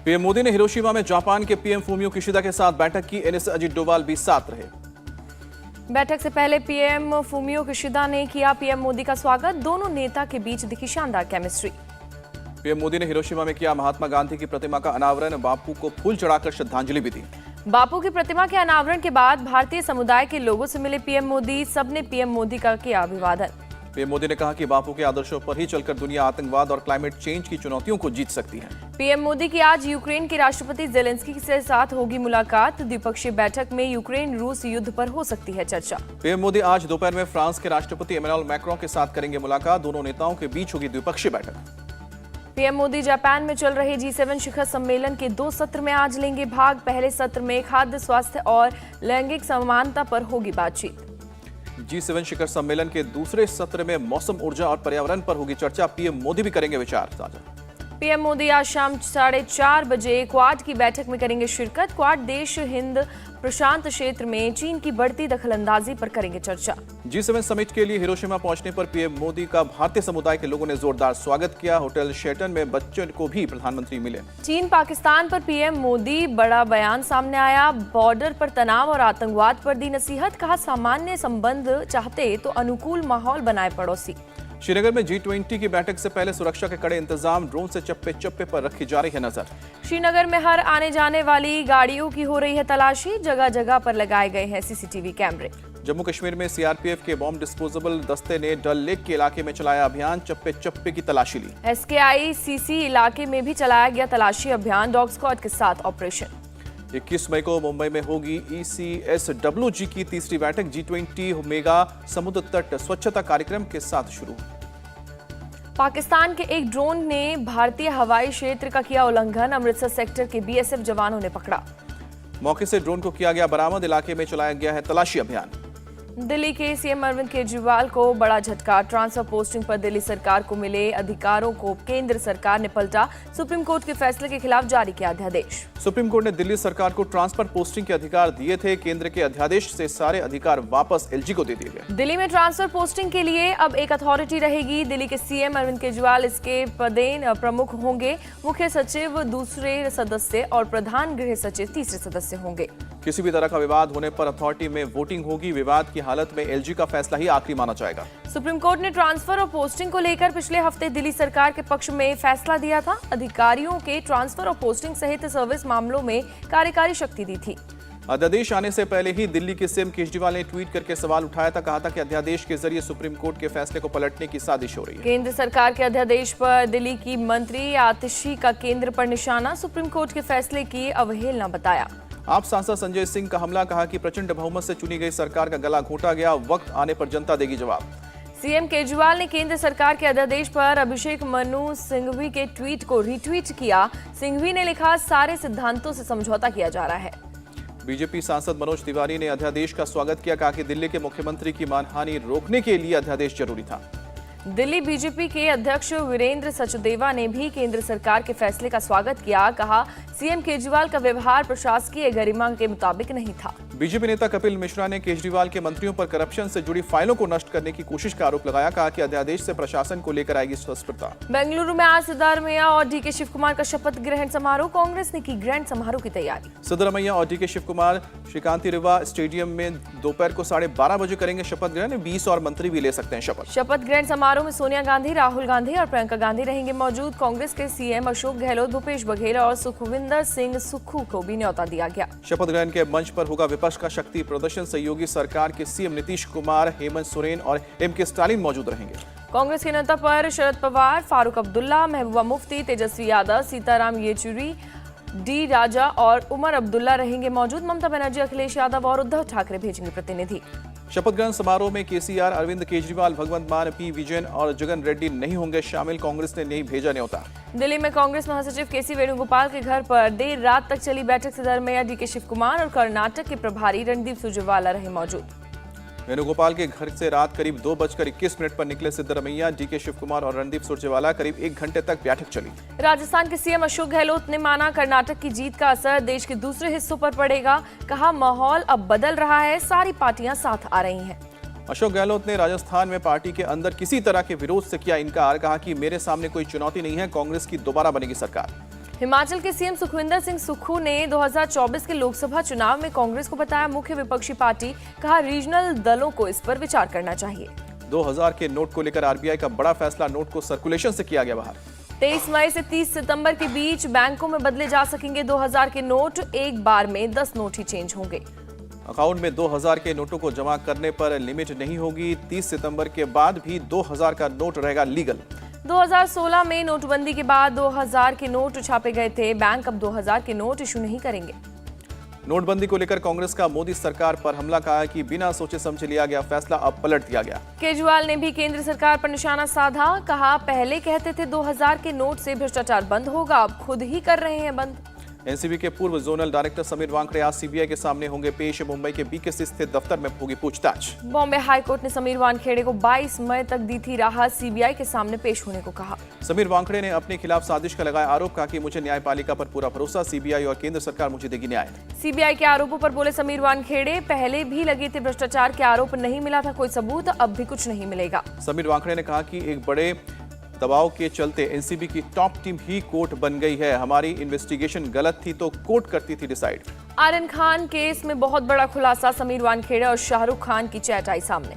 PM Modi ने Hiroshima में Japan के पीएम फूमियो किशिदा के साथ बैठक की। एनएस अजित डोभाल भी साथ रहे। बैठक से पहले पीएम फूमियो किशिदा ने किया पीएम मोदी का स्वागत। दोनों नेता के बीच दिखी शानदार केमिस्ट्री। पीएम मोदी ने हिरोशिमा में किया महात्मा गांधी की प्रतिमा का अनावरण। बापू को फूल चढ़ाकर श्रद्धांजलि भी दी। बापू की प्रतिमा के अनावरण के बाद भारतीय समुदाय के लोगों से मिले पीएम मोदी। सबने पीएम मोदी का किया अभिवादन। पीएम मोदी ने कहा कि बापू के आदर्शों पर ही चलकर दुनिया आतंकवाद और क्लाइमेट चेंज की चुनौतियों को जीत सकती है। पीएम मोदी की आज यूक्रेन के राष्ट्रपति जेलेंस्की के साथ होगी मुलाकात। द्विपक्षीय बैठक में यूक्रेन रूस युद्ध पर हो सकती है चर्चा। पीएम मोदी आज दोपहर में फ्रांस के राष्ट्रपति इमैनुअल मैक्रों के साथ करेंगे मुलाकात। दोनों नेताओं के बीच होगी द्विपक्षीय बैठक। पीएम मोदी जापान में चल रहे G7 शिखर सम्मेलन के 2 सत्र में आज लेंगे भाग। पहले सत्र में खाद्य, स्वास्थ्य और लैंगिक समानता पर होगी बातचीत। G7 शिखर सम्मेलन के दूसरे सत्र में मौसम, ऊर्जा और पर्यावरण पर होगी चर्चा। पीएम मोदी भी करेंगे विचार साझा। पीएम मोदी आज शाम 4:30 बजे क्वाड की बैठक में करेंगे शिरकत। क्वाड देश हिंद प्रशांत क्षेत्र में चीन की बढ़ती दखलंदाजी पर करेंगे चर्चा। G7 समिट के लिए हिरोशिमा पहुंचने पर पीएम मोदी का भारतीय समुदाय के लोगों ने जोरदार स्वागत किया। होटल शेल्टन में बच्चों को भी प्रधानमंत्री मिले। चीन पाकिस्तान पर पीएम मोदी बड़ा बयान सामने आया। बॉर्डर पर तनाव और आतंकवाद पर दी नसीहत। कहा सामान्य संबंध चाहते तो अनुकूल माहौल बनाए पड़ोसी। श्रीनगर में G20 की बैठक से पहले सुरक्षा के कड़े इंतजाम। ड्रोन से चप्पे चप्पे पर रखी जा रही है नजर। श्रीनगर में हर आने जाने वाली गाड़ियों की हो रही है तलाशी। जगह जगह पर लगाए गए हैं सीसीटीवी कैमरे। जम्मू कश्मीर में सीआरपीएफ के बॉम्ब डिस्पोजेबल दस्ते ने डल लेक के इलाके में चलाया अभियान। चप्पे चप्पे की तलाशी ली। SKICC इलाके में भी चलाया गया तलाशी अभियान। डॉग स्क्वाड के साथ ऑपरेशन। 21 मई को मुंबई में होगी ECSWG की तीसरी बैठक। G20 मेगा समुद्र तट स्वच्छता कार्यक्रम के साथ शुरू। पाकिस्तान के एक ड्रोन ने भारतीय हवाई क्षेत्र का किया उल्लंघन। अमृतसर सेक्टर के BSF जवानों ने पकड़ा। मौके से ड्रोन को किया गया बरामद। इलाके में चलाया गया है तलाशी अभियान। दिल्ली के CM अरविंद केजरीवाल को बड़ा झटका। ट्रांसफर पोस्टिंग पर दिल्ली सरकार को मिले अधिकारों को केंद्र सरकार ने पलटा। सुप्रीम कोर्ट के फैसले के खिलाफ जारी किया अध्यादेश। सुप्रीम कोर्ट ने दिल्ली सरकार को ट्रांसफर पोस्टिंग के अधिकार दिए थे। केंद्र के अध्यादेश से सारे अधिकार वापस LG को दे दिए गए। दिल्ली में ट्रांसफर पोस्टिंग के लिए अब एक अथॉरिटी रहेगी। दिल्ली के CM अरविंद केजरीवाल इसके पदेन प्रमुख होंगे। मुख्य सचिव दूसरे सदस्य और प्रधान गृह सचिव तीसरे सदस्य होंगे। किसी भी तरह का विवाद होने पर अथॉरिटी में वोटिंग होगी। विवाद की हालत में LG का फैसला ही आखिरी माना जाएगा। सुप्रीम कोर्ट ने ट्रांसफर और पोस्टिंग को लेकर पिछले हफ्ते दिल्ली सरकार के पक्ष में फैसला दिया था। अधिकारियों के ट्रांसफर और पोस्टिंग सहित सर्विस मामलों में कार्यकारी शक्ति दी थी। अध्यादेश आने से पहले ही दिल्ली के CM केजरीवाल ने ट्वीट करके सवाल उठाया था। कहा था कि अध्यादेश के जरिए सुप्रीम कोर्ट के फैसले को पलटने की साजिश हो रही है। केंद्र सरकार के अध्यादेश पर दिल्ली की मंत्री आतिशी का केंद्र पर निशाना। सुप्रीम कोर्ट के फैसले की अवहेलना बताया। आप सांसद संजय सिंह का हमला। कहा कि प्रचंड बहुमत से चुनी गई सरकार का गला घोटा गया। वक्त आने पर जनता देगी जवाब। CM केजरीवाल ने केंद्र सरकार के अध्यादेश पर अभिषेक मनु सिंघवी के ट्वीट को रीट्वीट किया। सिंघवी ने लिखा सारे सिद्धांतों से समझौता किया जा रहा है। बीजेपी सांसद मनोज तिवारी ने अध्यादेश का स्वागत किया। कहा कि दिल्ली के मुख्यमंत्री की मानहानि रोकने के लिए अध्यादेश जरूरी था। दिल्ली बीजेपी के अध्यक्ष वीरेंद्र सचदेवा ने भी केंद्र सरकार के फैसले का स्वागत किया। कहा CM केजरीवाल का व्यवहार प्रशासकीय गरिमा के मुताबिक नहीं था। बीजेपी नेता कपिल मिश्रा ने केजरीवाल के मंत्रियों पर करप्शन से जुड़ी फाइलों को नष्ट करने की कोशिश का आरोप लगाया। कहा कि अध्यादेश से प्रशासन को लेकर आएगी स्पष्टता। बेंगलुरु में आज सिद्धारमैया और DK शिव कुमार का शपथ ग्रहण समारोह। कांग्रेस ने की ग्रैंड समारोह की तैयारी। सिद्धारमैया और DK शिव कुमार श्रीकांति रिवा स्टेडियम में दोपहर को 12:30 बजे करेंगे शपथ ग्रहण। 20 और मंत्री भी ले सकते हैं शपथ। शपथ ग्रहण समारोह में सोनिया गांधी, राहुल गांधी और प्रियंका गांधी रहेंगे मौजूद। कांग्रेस के CM अशोक गहलोत, भूपेश बघेल और सुखविंदर सिंह सुक्खू को भी न्यौता दिया गया। शपथ ग्रहण के मंच पर होगा विपक्ष का शक्ति प्रदर्शन। सहयोगी सरकार के CM नीतीश कुमार, हेमंत सोरेन और MK स्टालिन मौजूद रहेंगे। कांग्रेस के नेता पर शरद पवार, फारूक अब्दुल्ला, महबूबा मुफ्ती, तेजस्वी यादव, सीताराम येचुरी, D राजा और उमर अब्दुल्ला रहेंगे मौजूद। ममता बनर्जी, अखिलेश यादव और उद्धव ठाकरे भेजेंगे प्रतिनिधि। शपथ ग्रहण समारोह में KCR, अरविंद केजरीवाल, भगवंत मान, P विजयन और जगन रेड्डी नहीं होंगे शामिल। कांग्रेस ने नहीं भेजा न्योता। दिल्ली में कांग्रेस महासचिव KC वेणुगोपाल के घर पर देर रात तक चली बैठक। सिद्धारमैया, DK शिव कुमार और कर्नाटक के प्रभारी रणदीप सुरजेवाला रहे मौजूद। वेणुगोपाल के घर से रात करीब 2:21 पर निकले सिद्धारमैया, DK शिव कुमार और रणदीप सुरजेवाला। करीब 1 घंटे तक बैठक चली। राजस्थान के CM अशोक गहलोत ने माना कर्नाटक की जीत का असर देश के दूसरे हिस्सों पर पड़ेगा। कहा माहौल अब बदल रहा है, सारी पार्टियां साथ आ रही हैं। अशोक गहलोत ने राजस्थान में पार्टी के अंदर किसी तरह के विरोध से किया इनकार। कहा कि मेरे सामने कोई चुनौती नहीं है, कांग्रेस की दोबारा बनेगी सरकार। हिमाचल के सीएम सुखविंदर सिंह सुक्खू ने 2024 के लोकसभा चुनाव में कांग्रेस को बताया मुख्य विपक्षी पार्टी। कहा रीजनल दलों को इस पर विचार करना चाहिए। 2000 के नोट को लेकर आरबीआई का बड़ा फैसला, नोट को सर्कुलेशन से किया गया बाहर। 23 मई से 30 सितंबर के बीच बैंकों में बदले जा सकेंगे 2000 के नोट। एक बार में 10 नोट ही चेंज होंगे। अकाउंट में 2000 के नोटों को जमा करने पर लिमिट नहीं होगी। 30 सितंबर के बाद भी 2000 का नोट रहेगा लीगल। 2016 में नोटबंदी के बाद 2000 के नोट छापे गए थे। बैंक अब 2000 के नोट इशू नहीं करेंगे। नोटबंदी को लेकर कांग्रेस का मोदी सरकार पर हमला, कहा कि बिना सोचे समझे लिया गया फैसला अब पलट दिया गया। केजरीवाल ने भी केंद्र सरकार पर निशाना साधा। कहा पहले कहते थे 2000 के नोट से भ्रष्टाचार बंद होगा, अब खुद ही कर रहे हैं बंद। एनसीबी के पूर्व जोनल डायरेक्टर समीर वांकड़े आज सीबीआई के सामने होंगे पेश। मुंबई के बीकेसी स्थित दफ्तर में होगी पूछताछ। बॉम्बे हाईकोर्ट ने समीर वानखेड़े को 22 मई तक दी थी राहत। सीबीआई के सामने पेश होने को कहा। समीर वांकड़े ने अपने खिलाफ साजिश का लगाया आरोप, कहा कि मुझे न्यायपालिका पर पूरा भरोसा, सीबीआई और केंद्र सरकार मुझे देगी न्याय। सीबीआई के आरोपों पर बोले समीर वानखेड़े, पहले भी लगे थे भ्रष्टाचार के आरोप, नहीं मिला था कोई सबूत, अब भी कुछ नहीं मिलेगा। समीर वांकड़े ने कहा कि एक बड़े दबाव के चलते एनसीबी की टॉप टीम ही कोर्ट बन गई है। हमारी इन्वेस्टिगेशन गलत थी तो कोर्ट करती थी डिसाइड। आर्यन खान केस में बहुत बड़ा खुलासा, समीर वानखेड़े और शाहरुख खान की चैट आई सामने।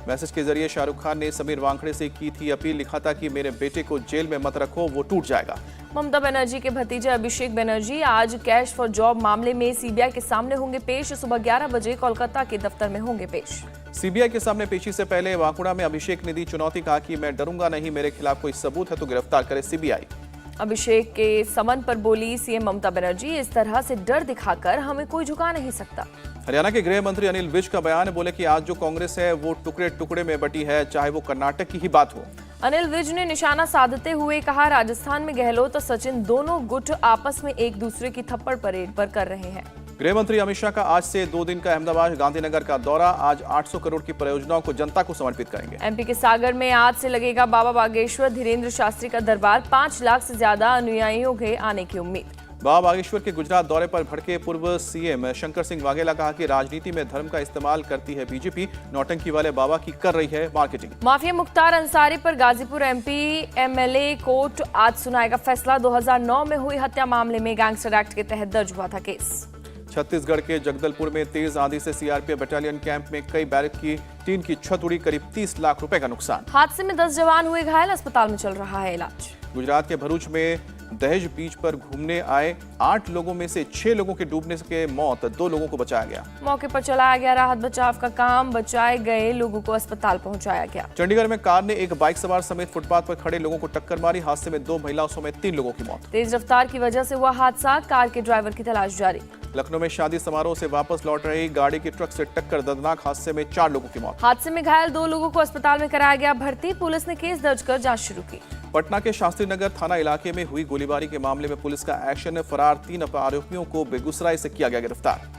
मैसेज के जरिए शाहरुख खान ने समीर वांकड़े से की थी अपील, लिखा था कि मेरे बेटे को जेल में मत रखो, वो टूट जाएगा। ममता बनर्जी के भतीजे अभिषेक बनर्जी आज कैश फॉर जॉब मामले में सीबीआई के सामने होंगे पेश। सुबह 11 बजे कोलकाता के दफ्तर में होंगे पेश। सीबीआई के सामने पेशी से पहले बांकुड़ा में अभिषेक ने दी चुनौती, कहा कि मैं डरूंगा नहीं, मेरे खिलाफ कोई सबूत है तो गिरफ्तार करे सीबीआई। अभिषेक के समन पर बोली सीएम ममता बनर्जी, इस तरह से डर दिखाकर हमें कोई झुका नहीं सकता। हरियाणा के गृह मंत्री अनिल विज का बयान, बोले कि आज जो कांग्रेस है वो टुकड़े टुकड़े में बटी है, चाहे वो कर्नाटक की ही बात हो। अनिल विज ने निशाना साधते हुए कहा, राजस्थान में गहलोत और सचिन दोनों गुट आपस में एक दूसरे की थप्पड़ परेड पर कर रहे हैं। गृह मंत्री अमित शाह का आज से 2 दिन का अहमदाबाद गांधीनगर का दौरा। आज 800 करोड़ की परियोजनाओं को जनता को समर्पित करेंगे। एमपी के सागर में आज से लगेगा बाबा बागेश्वर धीरेन्द्र शास्त्री का दरबार। 5 लाख से ज्यादा अनुयायियों के आने की उम्मीद। बाबा बागेश्वर के गुजरात दौरे पर भड़के पूर्व सीएम शंकर सिंह वाघेला, कहा कि राजनीति में धर्म का इस्तेमाल करती है बीजेपी, नौटंकी वाले बाबा की कर रही है मार्केटिंग। माफिया मुख्तार अंसारी पर गाजीपुर एमपी एमएलए कोर्ट आज सुनाएगा फैसला। 2009 में हुई हत्या मामले में गैंगस्टर एक्ट के तहत दर्ज हुआ था केस। छत्तीसगढ़ के जगदलपुर में तेज आंधी से सीआरपीएफ बटालियन कैंप में कई बैरक की टीन की छत उड़ी, करीब 30 लाख रुपए का नुकसान। हादसे में 10 जवान हुए घायल, अस्पताल में चल रहा है इलाज। गुजरात के भरूच में दहेज बीच पर घूमने आए 8 लोगों में से 6 लोगों के डूबने के मौत, 2 लोगों को बचाया गया। मौके पर चलाया गया राहत बचाव का काम, बचाए गए लोगों को अस्पताल पहुंचाया गया। चंडीगढ़ में कार ने एक बाइक सवार समेत फुटपाथ पर खड़े लोगों को टक्कर मारी, हादसे में 2 महिलाओं समेत 3 लोगों की मौत। तेज रफ्तार की वजह से हुआ हादसा, कार के ड्राइवर की तलाश जारी। लखनऊ में शादी समारोह से वापस लौट रही गाड़ी की ट्रक से टक्कर, दर्दनाक हादसे में 4 लोगों की मौत। हादसे में घायल 2 लोगों को अस्पताल में कराया गया भर्ती। पुलिस ने केस दर्ज कर जांच शुरू की। पटना के शास्त्री नगर थाना इलाके में हुई गोलीबारी के मामले में पुलिस का एक्शन, फरार 3 आरोपियों को बेगूसराय से किया गया गिरफ्तार।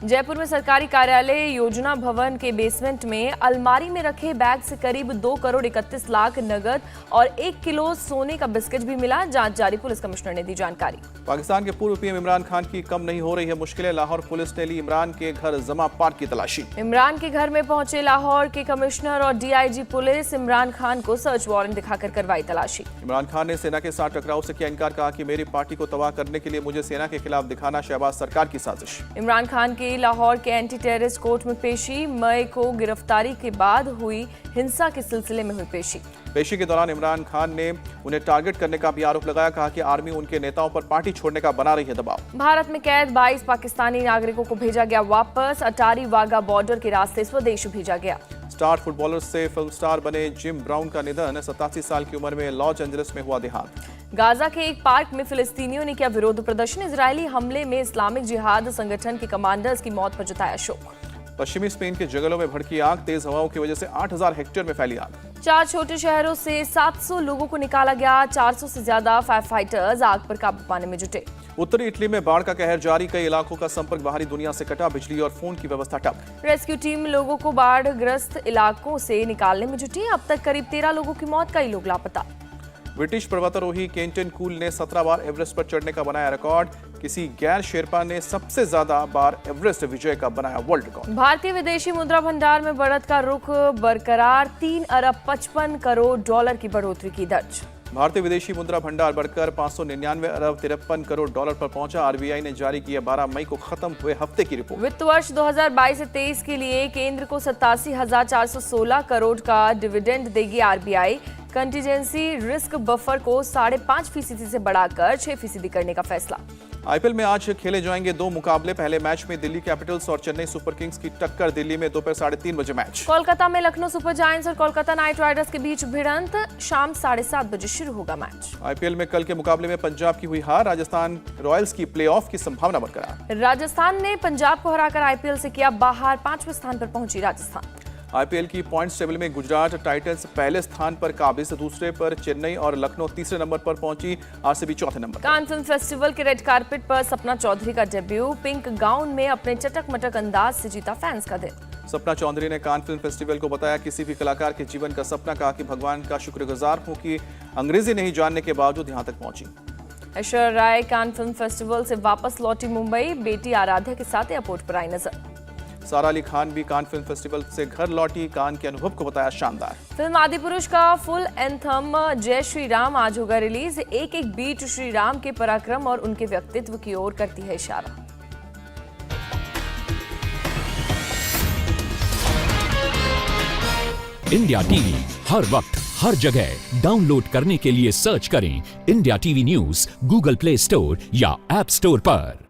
जयपुर में सरकारी कार्यालय योजना भवन के बेसमेंट में अलमारी में रखे बैग से करीब 2 करोड़ 31 लाख नगद और 1 किलो सोने का बिस्किट भी मिला। जांच जारी, पुलिस कमिश्नर ने दी जानकारी। पाकिस्तान के पूर्व पीएम इमरान खान की कम नहीं हो रही है मुश्किलें। लाहौर पुलिस ने ली इमरान के घर जमा पार्क की तलाशी। इमरान के घर में पहुंचे लाहौर के कमिश्नर और डीआईजी पुलिस। इमरान खान को सर्च वारंट दिखाकर करवाई तलाशी। इमरान खान ने सेना के साथ टकराव से किया इनकार, कहा कि मेरी पार्टी को तबाह करने के लिए मुझे सेना के खिलाफ दिखाना शहबाज सरकार की साजिश। इमरान खान की लाहौर के एंटी टेररिस्ट कोर्ट में पेशी। मई को गिरफ्तारी के बाद हुई हिंसा के सिलसिले में हुई पेशी। पेशी के दौरान इमरान खान ने उन्हें टारगेट करने का भी आरोप लगाया, कहा कि आर्मी उनके नेताओं पर पार्टी छोड़ने का बना रही है दबाव। भारत में कैद 22 पाकिस्तानी नागरिकों को भेजा गया वापस। अटारी वाघा बॉर्डर के रास्ते स्वदेश भेजा गया। स्टार फुटबॉलर से फिल्म स्टार बने जिम ब्राउन का निधन, 87 साल की उम्र में लॉस एंजलिस में हुआ देहांत। गाजा के एक पार्क में फिलिस्तीनियों ने किया विरोध प्रदर्शन। इजरायली हमले में इस्लामिक जिहाद संगठन के कमांडर्स की मौत पर जताया शोक। पश्चिमी स्पेन के जंगलों में भड़की आग, तेज हवाओं की वजह से 8000 हेक्टेयर में फैली आग। 4 छोटे शहरों से 700 लोगों को निकाला गया। 400 से ज्यादा फायर फाइटर्स आग पर काबू पाने में जुटे। उत्तरी इटली में बाढ़ का कहर जारी, कई इलाकों का संपर्क बाहरी दुनिया से कटा, बिजली और फोन की व्यवस्था ठप। रेस्क्यू टीम लोगों को बाढ़ग्रस्त इलाकों से निकालने में जुटी। अब तक करीब 13 लोगों की मौत, कई लोग लापता। ब्रिटिश पर्वतारोही केंटन कूल ने 17 बार एवरेस्ट पर चढ़ने का बनाया रिकॉर्ड। किसी गैर शेरपा ने सबसे ज्यादा बार एवरेस्ट विजय का बनाया वर्ल्ड रिकॉर्ड। भारतीय विदेशी मुद्रा भंडार में बढ़त का रुख बरकरार। 3 अरब 55 करोड़ डॉलर की बढ़ोतरी की दर्ज। भारतीय विदेशी मुद्रा भंडार बढ़कर 599 अरब 53 करोड़ डॉलर पर पहुंचा। आरबीआई ने जारी किया 12 मई को खत्म हुए हफ्ते की रिपोर्ट। वित्त वर्ष 2022 से 23 के लिए केंद्र को 87,416 करोड़ का डिविडेंड देगी आरबीआई। कंटीजेंसी रिस्क बफर को 5.5% से बढ़ाकर 6% करने का फैसला। आईपीएल में आज खेले जाएंगे 2 मुकाबले। पहले मैच में दिल्ली कैपिटल्स और चेन्नई सुपर किंग्स की टक्कर। दिल्ली में दोपहर 3:30 बजे मैच। कोलकाता में लखनऊ सुपर जायंट्स और कोलकाता नाइट राइडर्स के बीच भिड़ंत। शाम 7:30 बजे शुरू होगा मैच। आईपीएल में कल के मुकाबले में पंजाब की हुई हार। राजस्थान रॉयल्स की प्लेऑफ की संभावना बरकरार। राजस्थान ने पंजाब को हराकर आईपीएल से किया बाहर। 5वें स्थान पर पहुंची राजस्थान। आईपीएल की पॉइंट्स टेबल में गुजरात टाइटंस पहले स्थान पर काबिज, दूसरे पर चेन्नई और लखनऊ तीसरे नंबर पर पहुंची। आरसीबी चौथे नंबर। कान फिल्म फेस्टिवल के रेड कारपेट पर सपना चौधरी का डेब्यू। पिंक गाउन में अपने चटक मटक अंदाज से जीता फैंस का दिल। सपना चौधरी ने कान फिल्म फेस्टिवल को बताया किसी भी कलाकार के जीवन का सपना। कहा कि भगवान का शुक्रगुजार हूं कि अंग्रेजी नहीं जानने के बावजूद यहां तक पहुंची। Aishwarya Rai Cannes film festival से वापस लौटी मुंबई। बेटी आराध्या के साथ एयरपोर्ट पर आई नजर। सारा अली खान भी कान फिल्म फेस्टिवल से घर लौटी। कान के अनुभव को बताया शानदार। फिल्म आदिपुरुष का फुल एंथम जय श्री राम आज होगा रिलीज। एक एक बीट श्री राम के पराक्रम और उनके व्यक्तित्व की ओर करती है इशारा। इंडिया टीवी हर वक्त हर जगह डाउनलोड करने के लिए सर्च करें India TV news Google play store या ऐप स्टोर पर।